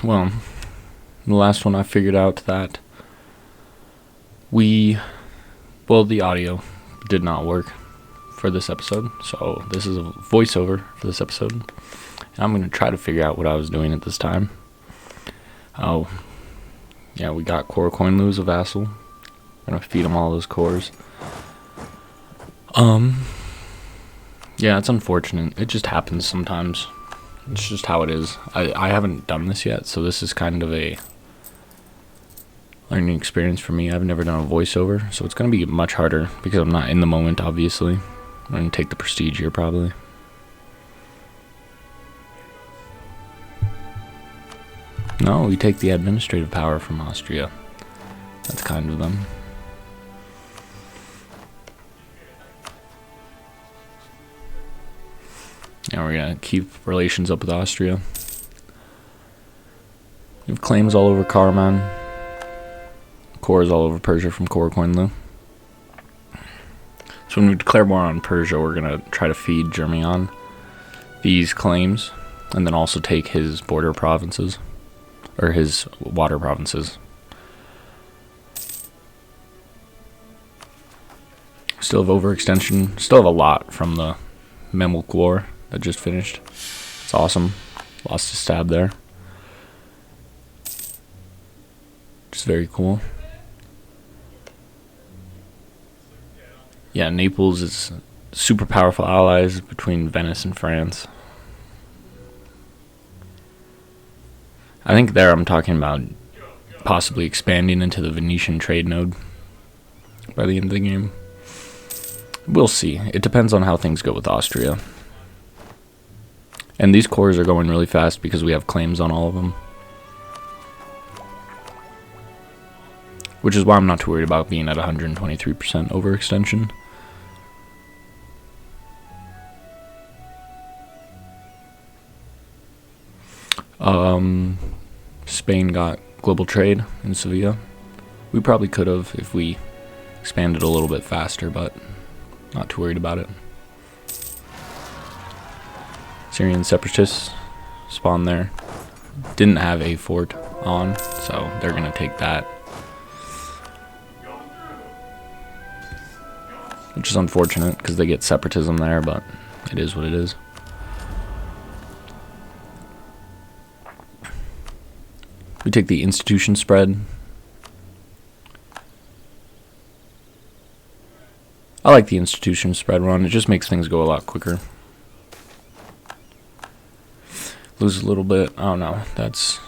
Well, the last one I figured out that the audio did not work for this episode, so this is a voiceover for this episode. And I'm going to try to figure out what I was doing at this time. Oh, yeah, we got core coin loos, a vassal. I'm going to feed him all those cores. Yeah, it's unfortunate. It just happens sometimes. It's just how it is. I haven't done this yet, so this is kind of a learning experience for me. I've never done a voiceover, so it's going to be much harder because I'm not in the moment, obviously. I'm going to take the prestige here, probably. No, we take the administrative power from Austria. That's kind of them. And we're going to keep relations up with Austria. We have claims all over Karaman. Cores all over Persia from Core Coinlu. So when we declare war on Persia, we're going to try to feed Germion these claims, and then also take his border provinces, or his water provinces. Still have overextension, still have a lot from the Memluk War that just finished. It's awesome. Lost a stab there. Just very cool. Yeah, Naples is super powerful allies between Venice and France. I think there I'm talking about possibly expanding into the Venetian trade node by the end of the game. We'll see. It depends on how things go with Austria. And these cores are going really fast because we have claims on all of them. Which is why I'm not too worried about being at 123% overextension. Spain got global trade in Sevilla. We probably could have if we expanded a little bit faster, but not too worried about it. Syrian separatists spawned there. Didn't have a fort on, so they're going to take that. Which is unfortunate because they get separatism there, but it is what it is. We take the institution spread. I like the institution spread run. It just makes things go a lot quicker. Lose a little bit. Oh no, that's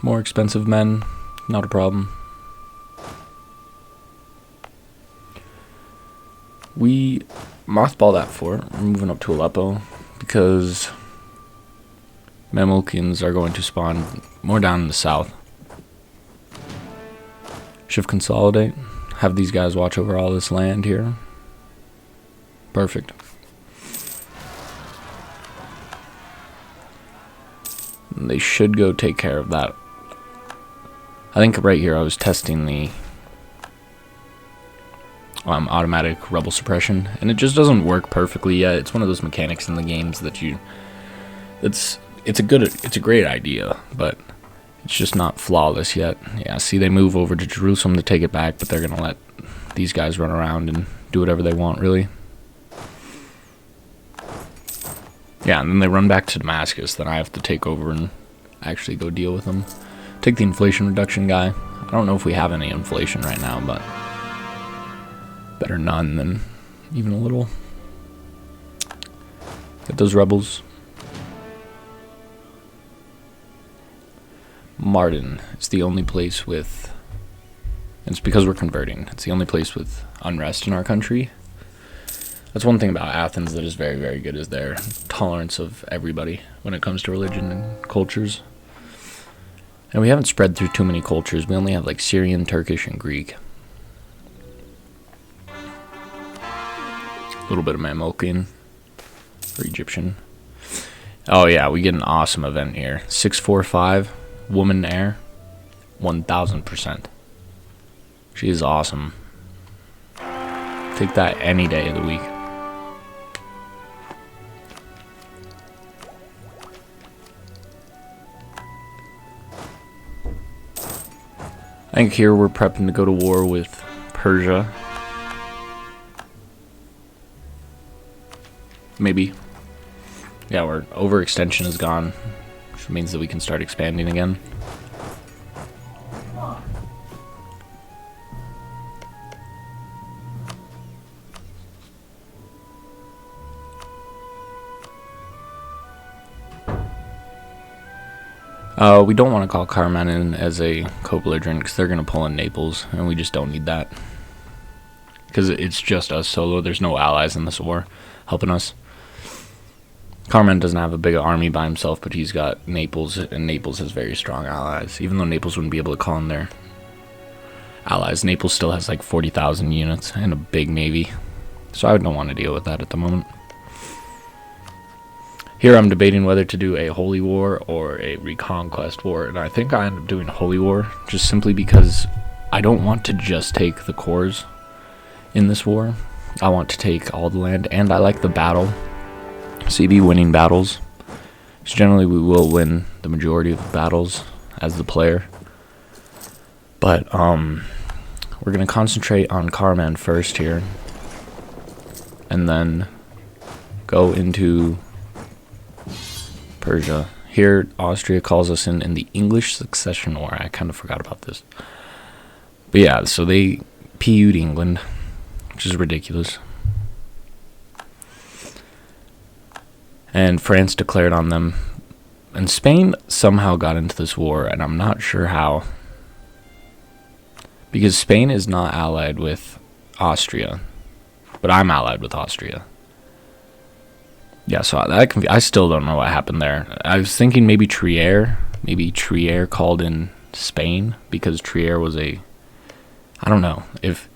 more expensive men. Not a problem. We mothball that fort. We're moving up to Aleppo because Mamlukians are going to spawn more down in the south. Shift consolidate. Have these guys watch over all this land here. Perfect. And they should go take care of that. I think right here I was testing the automatic rebel suppression, and it just doesn't work perfectly yet. It's one of those mechanics in the games that it's a great idea, but it's just not flawless yet. Yeah, see, they move over to Jerusalem to take it back, but they're gonna let these guys run around and do whatever they want, really. Yeah, and then they run back to Damascus. Then I have to take over and actually go deal with them. Take the inflation reduction guy. I don't know if we have any inflation right now, but better none than even a little. Get those rebels. Mardin. It's the only place with... It's because we're converting. It's the only place with unrest in our country. That's one thing about Athens that is very, very good, is their tolerance of everybody when it comes to religion and cultures. And we haven't spread through too many cultures. We only have like Syrian, Turkish, and Greek. A little bit of Mamlukian or Egyptian. Oh yeah, we get an awesome event here. 645, woman heir, 1000%. She is awesome. Take that any day of the week. I think here we're prepping to go to war with Persia. Maybe. Yeah, our overextension is gone, which means that we can start expanding again. We don't want to call Carmen in as a co-belligerent because they're going to pull in Naples, and we just don't need that. Because it's just us solo. There's no allies in this war helping us. Carmen doesn't have a big army by himself, but he's got Naples, and Naples has very strong allies. Even though Naples wouldn't be able to call in their allies, Naples still has like 40,000 units and a big navy. So I don't want to deal with that at the moment. Here I'm debating whether to do a holy war or a reconquest war, and I think I end up doing holy war, just simply because I don't want to just take the cores in this war. I want to take all the land, and I like the battle. CB winning battles. So generally we will win the majority of the battles as the player. But we're going to concentrate on Carmen first here, and then go into Persia. Here, Austria calls us in the English Succession War. I kind of forgot about this. But yeah, so they PU'd England, which is ridiculous. And France declared on them. And Spain somehow got into this war, and I'm not sure how. Because Spain is not allied with Austria, but I'm allied with Austria. Yeah, so I still don't know what happened there. I was thinking maybe Trier called in Spain because Trier was I don't know. If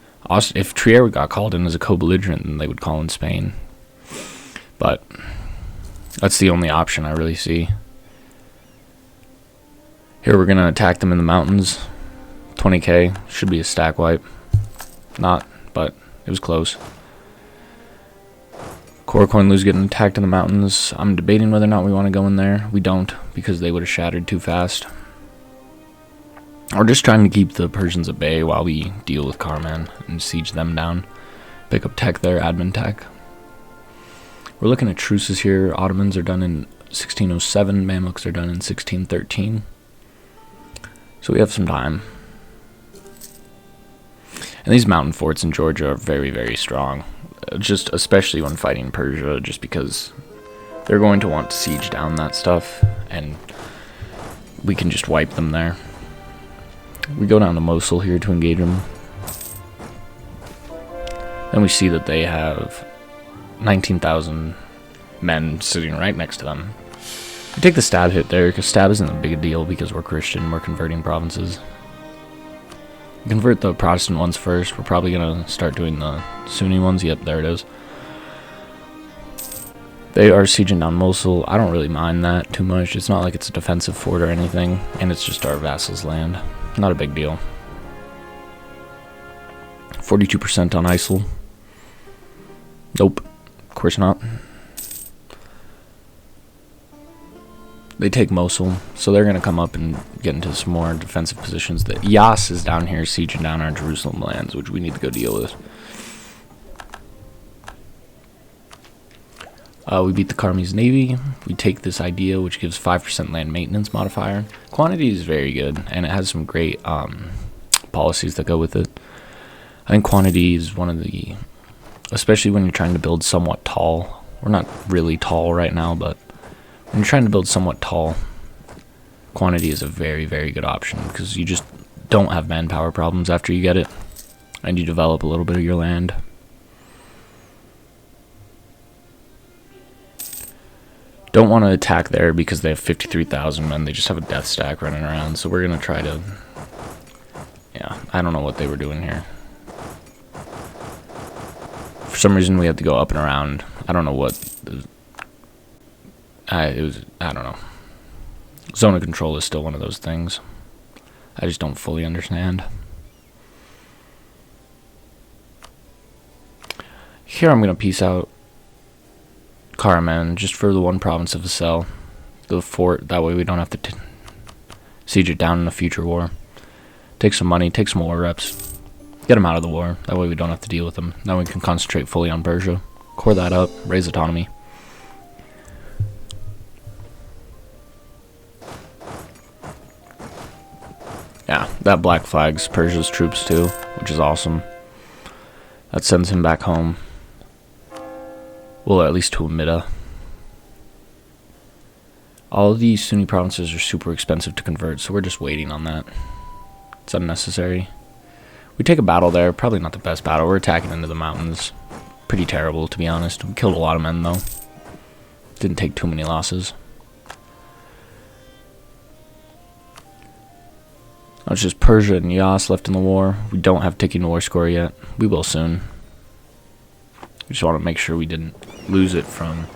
Trier got called in as a co-belligerent, then they would call in Spain. But that's the only option I really see. Here we're going to attack them in the mountains. 20k, should be a stack wipe. Not, but it was close. Korokoinlu's getting attacked in the mountains. I'm debating whether or not we want to go in there. We don't, because they would have shattered too fast. We're just trying to keep the Persians at bay while we deal with Carmen and siege them down. Pick up tech there, admin tech. We're looking at truces here. Ottomans are done in 1607. Mamluks are done in 1613. So we have some time. And these mountain forts in Georgia are very, very strong. Just especially when fighting Persia, just because they're going to want to siege down that stuff, and we can just wipe them there. We go down to Mosul here to engage them. Then we see that they have 19,000 men sitting right next to them. We take the stab hit there, because stab isn't a big deal because we're Christian, we're converting provinces. We convert the Protestant ones first. We're probably going to start doing the Sunni ones. Yep, there it is. They are sieging down Mosul. I don't really mind that too much. It's not like it's a defensive fort or anything, and it's just our vassals' land. Not a big deal. 42% on ISIL. Nope, of course not. They take Mosul, so they're going to come up and get into some more defensive positions. The Yas is down here sieging down our Jerusalem lands, which we need to go deal with. We beat the Karmi's navy. We take this idea, which gives 5% land maintenance modifier. Quantity is very good, and it has some great policies that go with it. I think quantity is one of the, especially when you're trying to build somewhat tall. We're not really tall right now, but when you're trying to build somewhat tall, quantity is a very, very good option because you just don't have manpower problems after you get it, and you develop a little bit of your land. Don't want to attack there because they have 53,000 men. They just have a death stack running around, so we're going to try to... Yeah, I don't know what they were doing here. For some reason, we have to go up and around. I don't know what... I don't know. Zone of control is still one of those things I just don't fully understand. Here I'm going to peace out Karaman just for the one province of the fort. That way we don't have to siege it down in a future war. Take some money, take some war reps. Get them out of the war. That way we don't have to deal with them. Now we can concentrate fully on Persia. Core that up, raise autonomy. Yeah, that black flags Persia's troops too, which is awesome. That sends him back home. Well, at least to Amida. All of these Sunni provinces are super expensive to convert, so we're just waiting on that. It's unnecessary. We take a battle there, probably not the best battle. We're attacking into the mountains. Pretty terrible, to be honest. We killed a lot of men, though. Didn't take too many losses. Now it's just Persia and Yas left in the war. We don't have taken war score yet. We will soon. We just want to make sure we didn't lose it from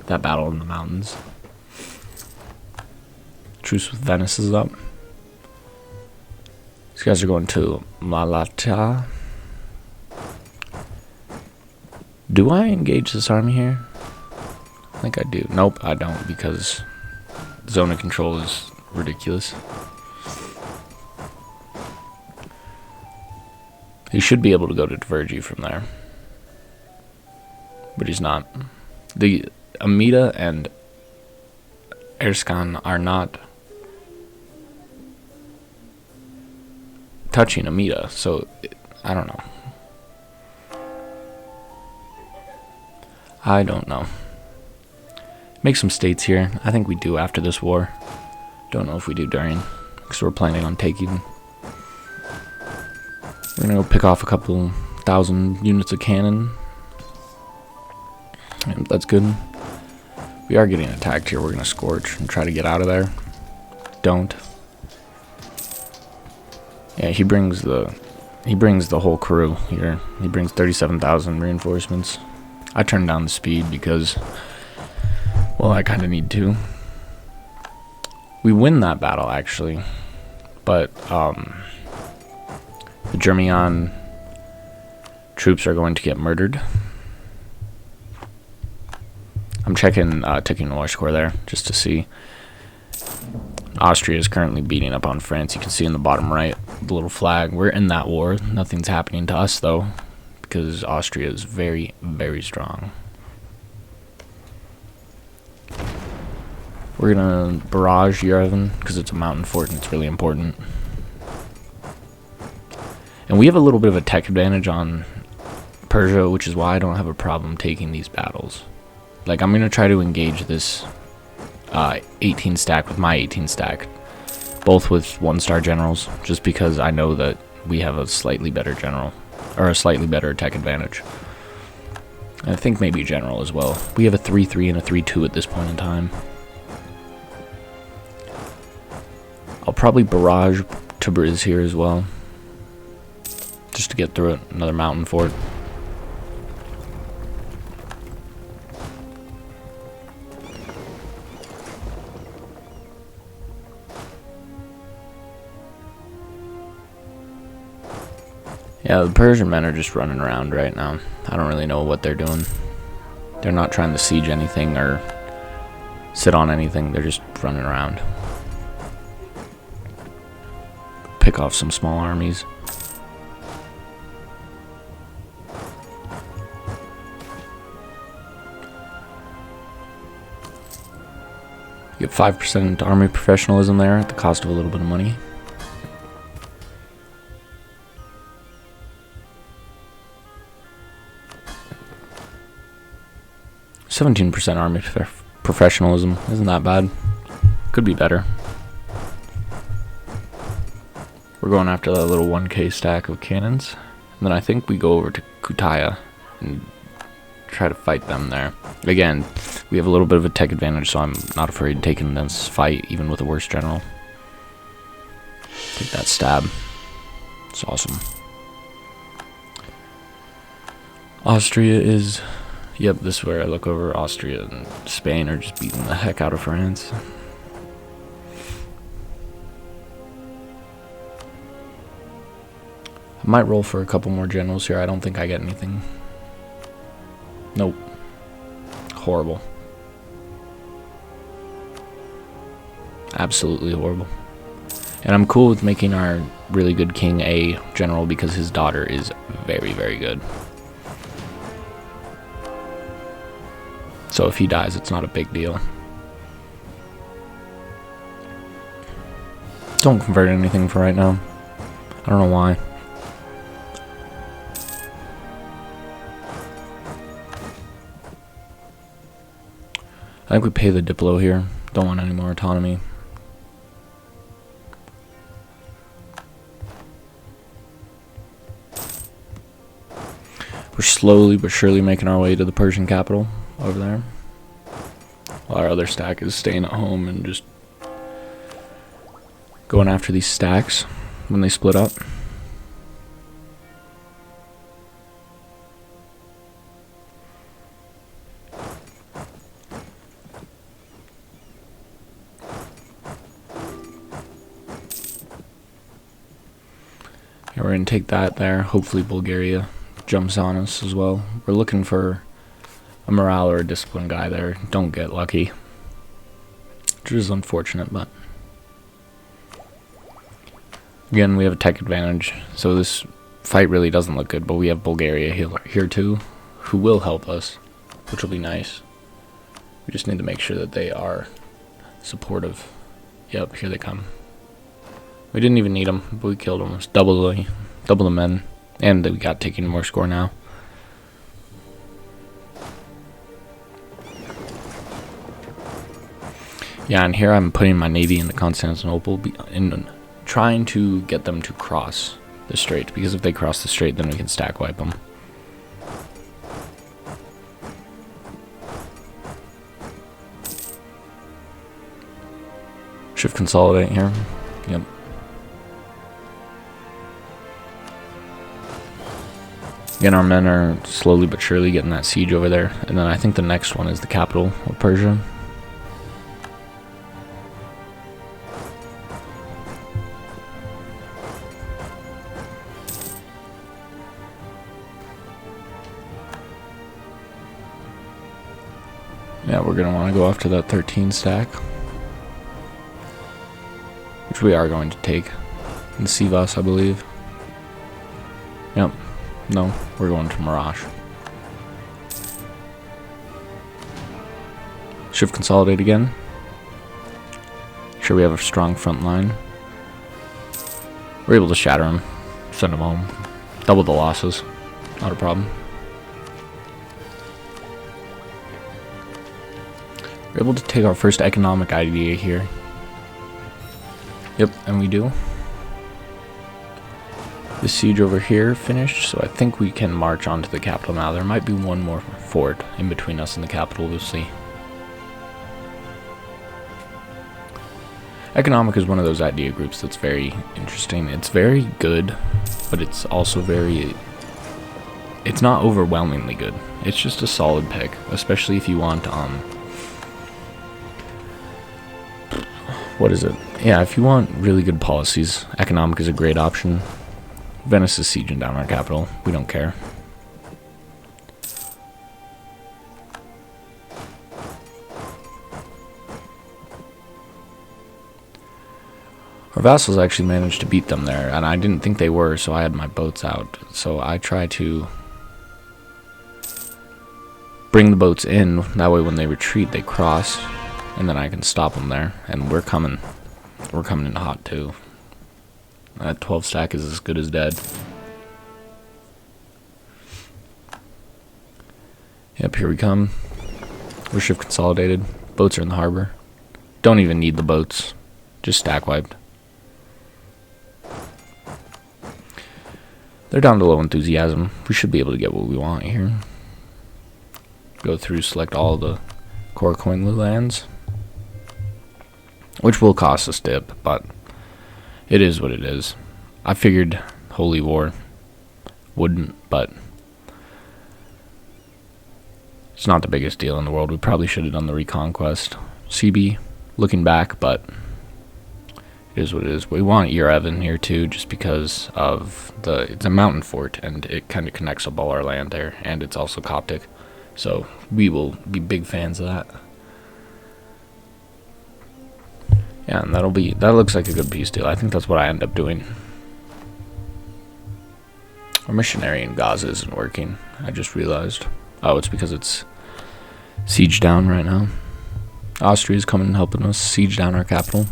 that battle in the mountains. Truce with Venice is up. These guys are going to Malata. Do I engage this army here? I think I do. Nope, I don't, because zone of control is ridiculous. He should be able to go to Tvergy from there. But he's not. The Amida and Erskine are not touching Amida, so I don't know. I don't know. Make some states here. I think we do after this war. Don't know if we do during, because we're planning on taking. We're gonna go pick off a couple thousand units of cannon. And that's good. We are getting attacked here. We're gonna scorch and try to get out of there. Don't. Yeah, he brings the whole crew here. He brings 37,000 reinforcements. I turned down the speed because, well, I kind of need to. We win that battle actually, but the Germian troops are going to get murdered. I'm checking ticking war score there just to see. Austria is currently beating up on France. You can see in the bottom right the little flag. We're in that war. Nothing's happening to us though, because Austria is very, very strong. We're gonna barrage Yerevan because it's a mountain fort and it's really important. And we have a little bit of a tech advantage on Persia, which is why I don't have a problem taking these battles. Like, I'm gonna try to engage this 18 stack with my 18 stack, both with 1-star generals, just because I know that we have a slightly better general, or a slightly better tech advantage. I think maybe general as well. We have a 3-3 and a 3-2 at this point in time. I'll probably barrage Tabriz here as well, just to get through it. Another mountain fort. Yeah, the Persian men are just running around right now. I don't really know what they're doing. They're not trying to siege anything or sit on anything. They're just running around. Pick off some small armies. You get 5% army professionalism there at the cost of a little bit of money. %, army professionalism isn't that bad. Could be better. We're going after that little 1k stack of cannons, and then I think we go over to Kutaya and try to fight them there. Again, we have a little bit of a tech advantage, so I'm not afraid of taking this fight, even with a worse general. Take that stab. It's awesome. Austria is... Yep, this is where I look over. Austria and Spain are just beating the heck out of France. I might roll for a couple more generals here. I don't think I get anything. Nope. Horrible. Absolutely horrible. And I'm cool with making our really good king a general because his daughter is very, very good. So if he dies, it's not a big deal. Don't convert anything for right now. I don't know why. I think we pay the Diplo here. Don't want any more autonomy. We're slowly but surely making our way to the Persian capital over there. While our other stack is staying at home and just going after these stacks when they split up. Yeah, we're going to take that there. Hopefully Bulgaria jumps on us as well. We're looking for a morale or a discipline guy there. Don't get lucky. Which is unfortunate, but again, we have a tech advantage, so this fight really doesn't look good, but we have Bulgaria here too, who will help us, which will be nice. We just need to make sure that they are supportive. Yep, here they come. We didn't even need them, but we killed them. It's double the men, and we got taking more score now. Yeah, and here I'm putting my navy into Constantinople in trying to get them to cross the strait, because if they cross the strait, then we can stack wipe them. Shift consolidate here. Yep. Again, our men are slowly but surely getting that siege over there, and then I think the next one is the capital of Persia. Yeah, we're going to want to go after that 13 stack, which we are going to take in Sivas, I believe. Yep. No, we're going to Mirage. Shift consolidate again. Sure, we have a strong front line. We're able to shatter him, send him home. Double the losses. Not a problem. We're able to take our first economic idea here. Yep, and we do. The siege over here finished, so I think we can march on to the capital now. There might be one more fort in between us and the capital, we'll see. Economic is one of those idea groups that's very interesting. It's very good, but it's also very... It's not overwhelmingly good. It's just a solid pick, especially if you want, what is it? Yeah, if you want really good policies, economic is a great option. Venice is sieging down our capital. We don't care. Our vassals actually managed to beat them there, and I didn't think they were, so I had my boats out. So I try to bring the boats in, that way when they retreat, they cross, and then I can stop them there. And we're coming in hot too. That 12 stack is as good as dead. Yep, here we come. We're shift consolidated. Boats are in the harbor. Don't even need the boats. Just stack wiped. They're down to low enthusiasm. We should be able to get what we want here. Go through, select all the core coin lands, which will cost us dip, but it is what it is. I figured Holy War wouldn't, but it's not the biggest deal in the world. We probably should have done the Reconquest. CB, looking back, but it is what it is. We want Yerevan here too, just because of it's a mountain fort, and it kind of connects up all our land there, and it's also Coptic. So we will be big fans of that. Yeah, and that looks like a good peace deal. I think that's what I end up doing. Our missionary in Gaza isn't working. I just realized. Oh, it's because it's siege down right now. Austria's coming and helping us siege down our capital.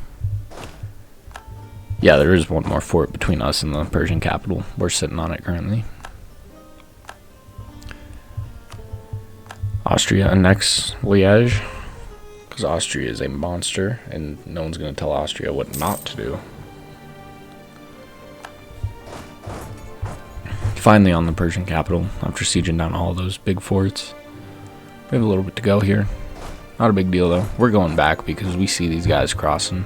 Yeah, there is one more fort between us and the Persian capital. We're sitting on it currently. Austria annexes Liège, because Austria is a monster, and no one's going to tell Austria what not to do. Finally on the Persian capital, after sieging down all those big forts. We have a little bit to go here. Not a big deal, though. We're going back because we see these guys crossing.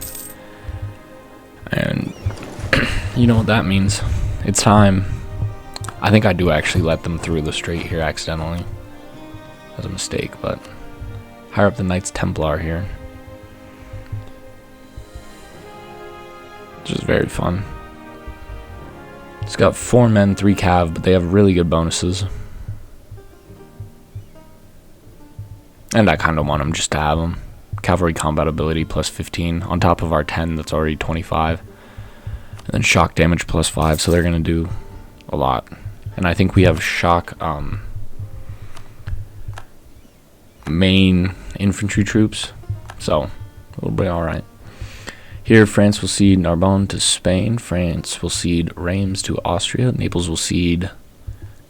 And you know what that means. It's time. I think I do actually let them through the strait here accidentally. That was a mistake, but hire up the Knights Templar here. Which is very fun. It's got 4 men, 3 cav, but they have really good bonuses. And I kind of want them just to have them. Cavalry combat ability plus 15 on top of our 10 that's already 25. And then shock damage plus 5, so they're going to do a lot. And I think we have shock main infantry troops, so we'll be alright. Here, France will cede Narbonne to Spain. France will cede Reims to Austria. Naples will cede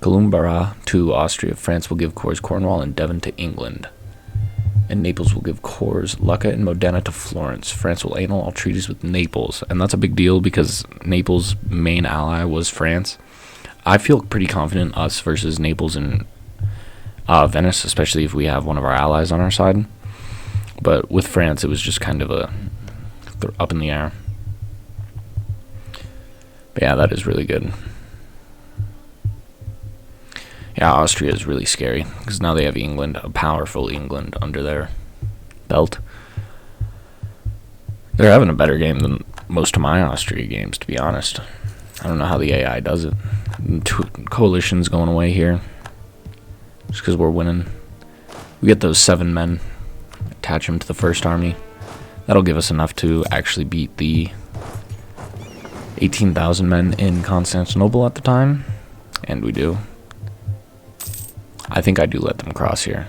Columbarat to Austria. France will give Corps Cornwall and Devon to England. And Naples will give Corps Lucca and Modena to Florence. France will annul all treaties with Naples. And that's a big deal because Naples' main ally was France. I feel pretty confident us versus Naples and Venice, especially if we have one of our allies on our side. But with France, it was just kind of a up in the air. But yeah, that is really good. Yeah, Austria is really scary because now they have England, a powerful England under their belt. They're having a better game than most of my Austria games, to be honest. I don't know how the AI does it. Coalition's going away here just because we're winning. We get those 7 men, attach them to the first army. That'll give us enough to actually beat the 18,000 men in Constantinople at the time. And we do. I think I do let them cross here.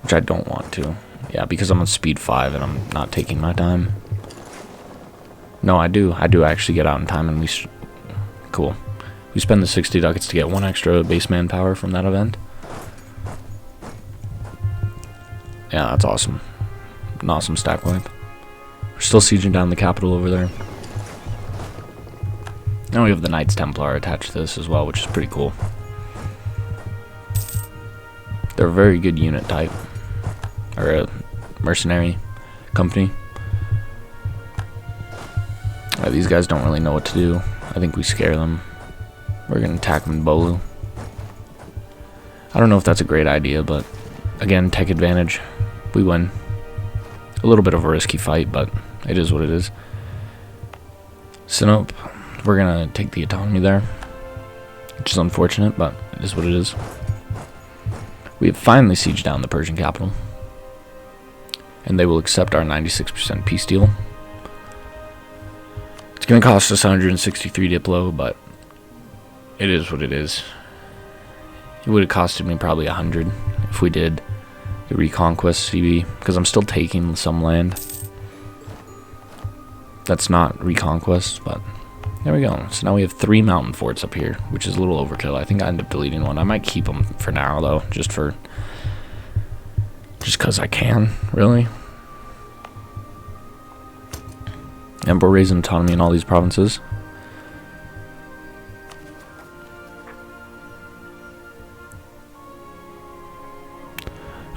Which I don't want to. Yeah, because I'm on speed 5 and I'm not taking my time. No, I do. I do actually get out in time and we... Cool. We spend the 60 ducats to get 1 extra base manpower from that event. Yeah, that's awesome. An awesome stack wipe. We're still sieging down the capital over there. Now we have the Knights Templar attached to this as well, which is pretty cool. They're a very good unit type. Or a mercenary company. These guys don't really know what to do. I think we scare them. We're going to attack them in Bolu. I don't know if that's a great idea, but again, tech advantage. We win. A little bit of a risky fight, but it is what it is. Sinope, we're going to take the autonomy there, which is unfortunate, but it is what it is. We have finally sieged down the Persian capital, and they will accept our 96% peace deal. It's going to cost us 163 Diplo, but it is what it is. It would have costed me probably 100 if we did the Reconquest CB, because I'm still taking some land. That's not Reconquest, but there we go. So now we have 3 mountain forts up here, which is a little overkill. I think I end up deleting one. I might keep them for now, though, just because I can, really. And we're raising autonomy in all these provinces.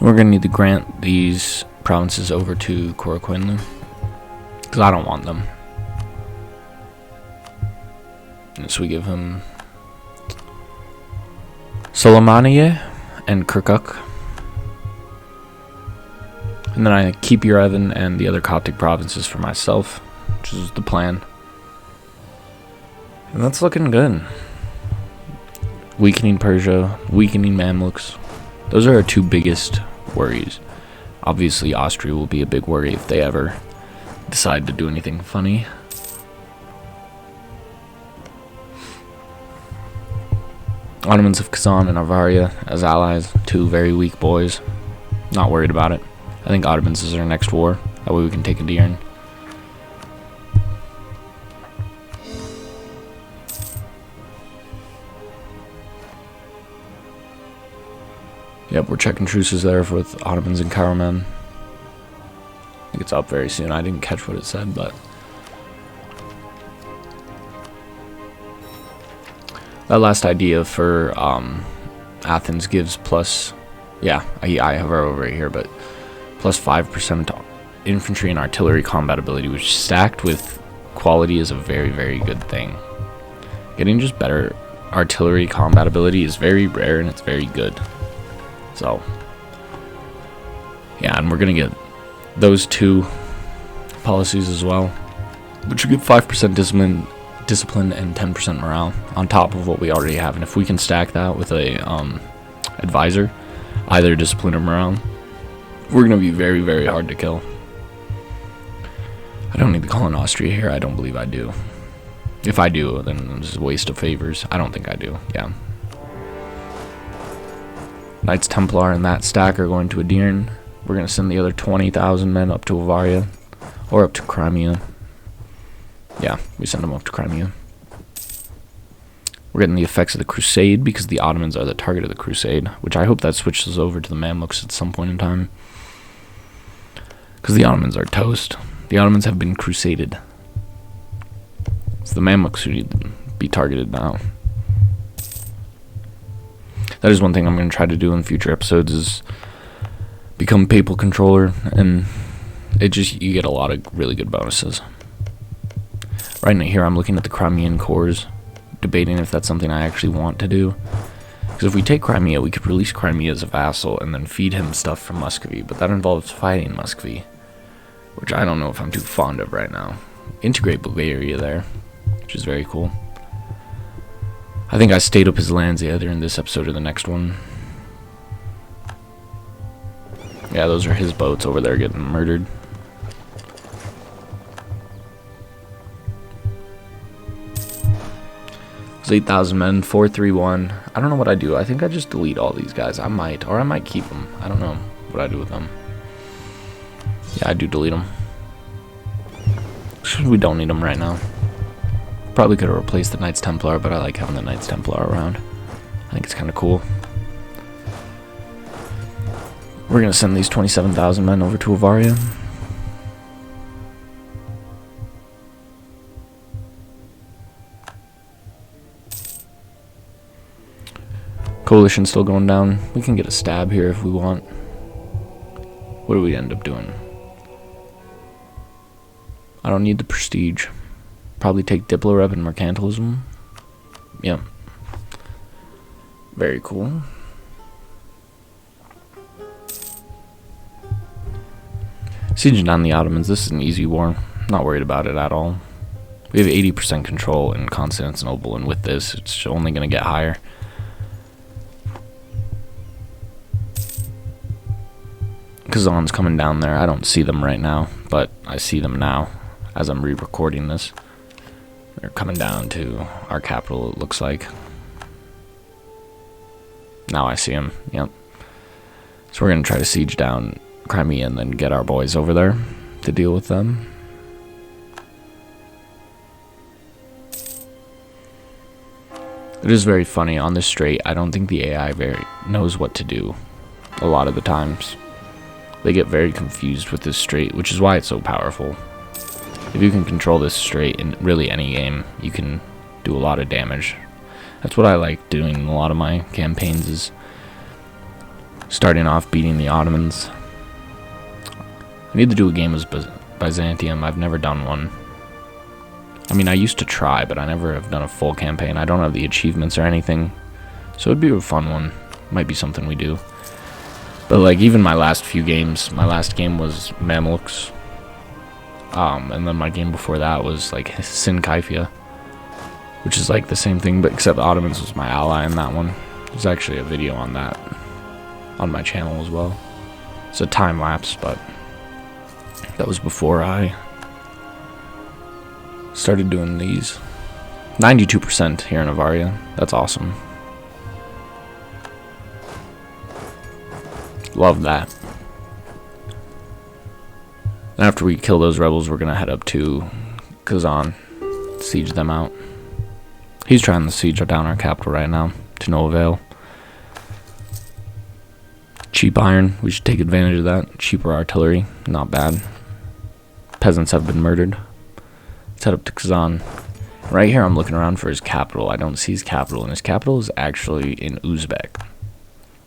We're going to need to grant these provinces over to Coroquinlu, because I don't want them. And so we give him Solomania and Kirkuk. And then I keep Yerevan and the other Coptic provinces for myself, which is the plan. And that's looking good. Weakening Persia, weakening Mamluks. Those are our 2 biggest worries. Obviously, Austria will be a big worry if they ever decide to do anything funny. Ottomans of Kazan and Avaria as allies, two very weak boys. Not worried about it. I think Ottomans is our next war. That way we can take Edirne. Yep, we're checking truces there with Ottomans and Karaman. I think it's up very soon. I didn't catch what it said, but that last idea for Athens gives plus, yeah, I have her over here, but plus 5% infantry and artillery combat ability, which stacked with quality is a very, very good thing. Getting just better artillery combat ability is very rare and it's very good. So, yeah, and we're going to get those two policies as well, which will give 5% discipline and 10% morale on top of what we already have. And if we can stack that with a advisor, either discipline or morale, we're going to be very, very hard to kill. I don't need to call in Austria here. I don't believe I do. If I do, then it's a waste of favors. I don't think I do. Yeah. Knights Templar and that stack are going to Edirne. We're going to send the other 20,000 men up to Avaria, or up to Crimea. Yeah, we send them up to Crimea. We're getting the effects of the Crusade because the Ottomans are the target of the Crusade, which I hope that switches over to the Mamluks at some point in time. Because the Ottomans are toast. The Ottomans have been crusaded. It's the Mamluks who need to be targeted now. That is one thing I'm going to try to do in future episodes is become papal controller, and you get a lot of really good bonuses. Right now here I'm looking at the Crimean cores, debating if that's something I actually want to do. Because if we take Crimea, we could release Crimea as a vassal and then feed him stuff from Muscovy, but that involves fighting Muscovy, which I don't know if I'm too fond of right now. Integrate Bulgaria there, which is very cool. I think I stayed up his lands either in this episode or the next one. Yeah, those are his boats over there getting murdered. It's 8,000 men, 431. I don't know what I do. I think I just delete all these guys. I might keep them. I don't know what I do with them. Yeah, I do delete them. We don't need them right now. Probably could have replaced the Knights Templar, but I like having the Knights Templar around. I think it's kind of cool. We're going to send these 27,000 men over to Avaria. Coalition still going down. We can get a stab here if we want. What do we end up doing? I don't need the prestige. Probably take Diplorep and Mercantilism. Yep. Very cool. Sieging down the Ottomans. This is an easy war. Not worried about it at all. We have 80% control in Constantinople, and with this, it's only going to get higher. Kazan's coming down there. I don't see them right now, but I see them now as I'm re-recording this. They're coming down to our capital, it looks like. Now I see them, yep. So we're going to try to siege down Crimea and then get our boys over there to deal with them. It is very funny. On this strait, I don't think the AI knows what to do a lot of the times. They get very confused with this strait, which is why it's so powerful. If you can control this strait in really any game, you can do a lot of damage. That's what I like doing in a lot of my campaigns, is starting off beating the Ottomans. I need to do a game as Byzantium. I've never done one. I mean, I used to try, but I never have done a full campaign. I don't have the achievements or anything, so it'd be a fun one. Might be something we do. But like, even my last few games, my last game was Mamluks. And then my game before that was like Sinkaifia, which is like the same thing, but except the Ottomans was my ally in that one. There's actually a video on that on my channel as well. It's a time lapse, but that was before I started doing these. 92% here in Avaria. That's awesome. Love that. And after we kill those rebels, we're going to head up to Kazan, siege them out. He's trying to siege down our capital right now, to no avail. Cheap iron, we should take advantage of that. Cheaper artillery, not bad. Peasants have been murdered. Let's head up to Kazan. Right here I'm looking around for his capital. I don't see his capital, and his capital is actually in Uzbek,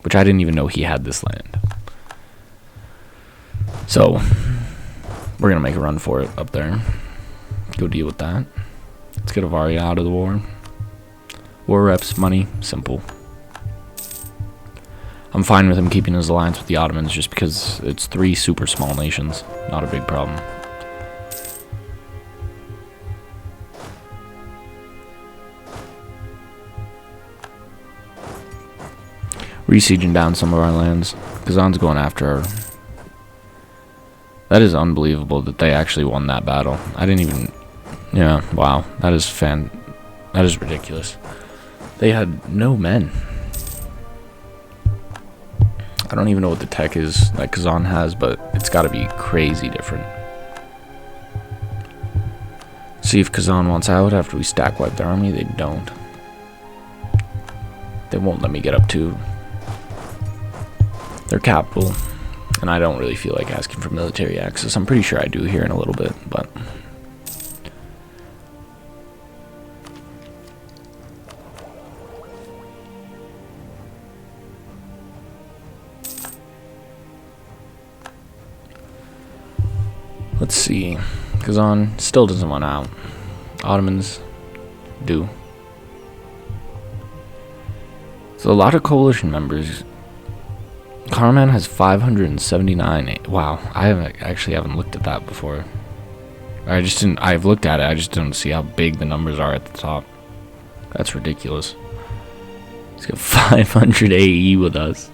which I didn't even know he had this land. So, we're going to make a run for it up there. Go deal with that. Let's get Avaria out of the war. War reps, money, simple. I'm fine with him keeping his alliance with the Ottomans just because it's 3 super small nations. Not a big problem. Resieging down some of our lands. Kazan's going after our... That is unbelievable that they actually won that battle. I didn't even... Yeah, wow. That is That is ridiculous. They had no men. I don't even know what the tech is that Kazan has, but it's got to be crazy different. See if Kazan wants out after we stack wipe their army. They don't. They won't let me get up to their capital, and I don't really feel like asking for military access. I'm pretty sure I do here in a little bit, but let's see. Kazan still doesn't want out. Ottomans do. So a lot of coalition members. Karaman has 579. Wow, I haven't looked at that before. I've looked at it, I just didn't see how big the numbers are at the top. That's ridiculous. He's got 500 AE with us.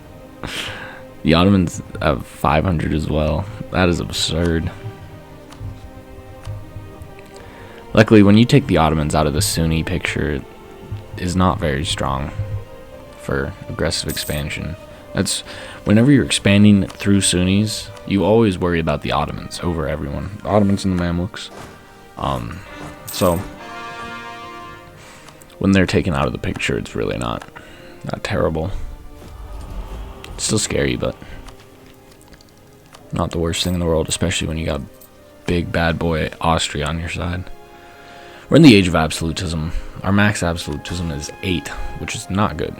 The Ottomans have 500 as well. That is absurd. Luckily, when you take the Ottomans out of the Sunni picture, it is not very strong for aggressive expansion. That's whenever you're expanding through Sunnis, you always worry about the Ottomans over everyone. The Ottomans and the Mamluks. So when they're taken out of the picture, it's really not terrible. It's still scary, but not the worst thing in the world, especially when you got big bad boy Austria on your side. We're in the age of absolutism. Our max absolutism is 8, which is not good.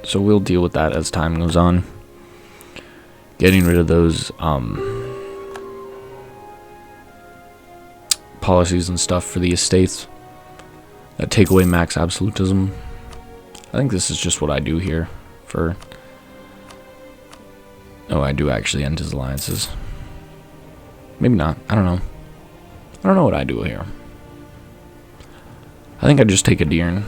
So we'll deal with that as time goes on. Getting rid of those policies and stuff for the estates that take away max absolutism. I think this is just what I do here for... Oh, I do actually end his alliances. Maybe not. I don't know. I don't know what I do here. I think I just take a Edirne.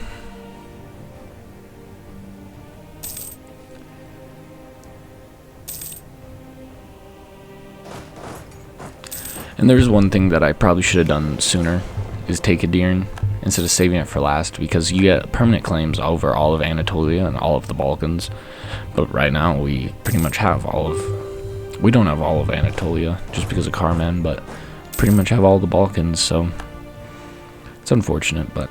And there's one thing that I probably should have done sooner, is take a Edirne instead of saving it for last, because you get permanent claims over all of Anatolia and all of the Balkans. But right now we pretty much have all of... We don't have all of Anatolia just because of Karaman, but pretty much have all the Balkans, so... It's unfortunate, but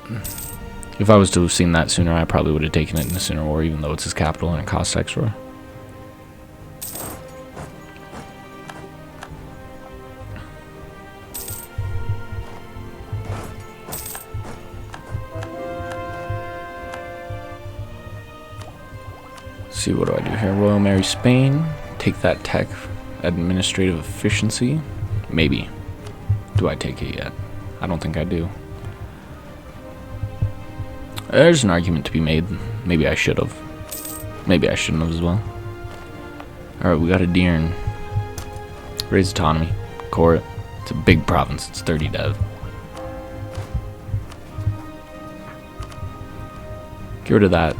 if I was to have seen that sooner, I probably would have taken it in a sooner war, even though it's his capital and it costs extra. Let's see, what do I do here? Royal Mary Spain. Take that tech. Administrative efficiency. Maybe. Do I take it yet? I don't think I do. There's an argument to be made. Maybe I should have. Maybe I shouldn't have as well. Alright, we got a Edirne. Raise autonomy. Core it. It's a big province. It's 30 dev. Get rid of that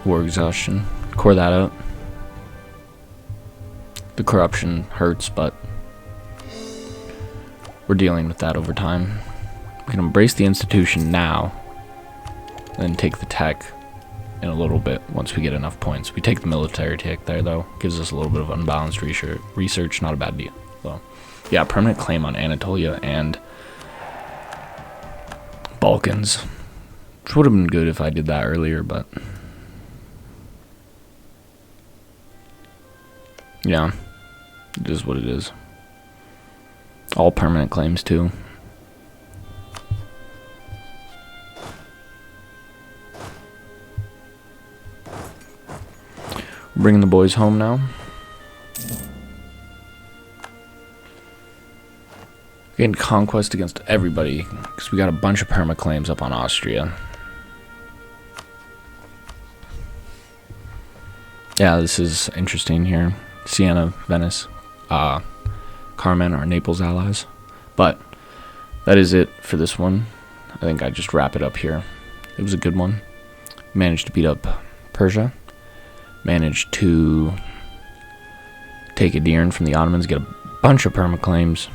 war exhaustion. Core that out. The corruption hurts, but we're dealing with that over time. We can embrace the institution now, and then take the tech in a little bit once we get enough points. We take the military tech there, though. Gives us a little bit of unbalanced research, not a bad deal. So, yeah, permanent claim on Anatolia and Balkans. Which would have been good if I did that earlier, but yeah, it is what it is. All permanent claims, too. Bringing the boys home now. Getting conquest against everybody because we got a bunch of perma claims up on Austria. Yeah, this is interesting here. Siena, Venice, Carmen are Naples allies. But that is it for this one. I think I just wrap it up here. It was a good one. Managed to beat up Persia. Managed to take Edirne from the Ottomans, get a bunch of perma claims.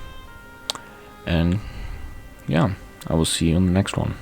And yeah, I will see you in the next one.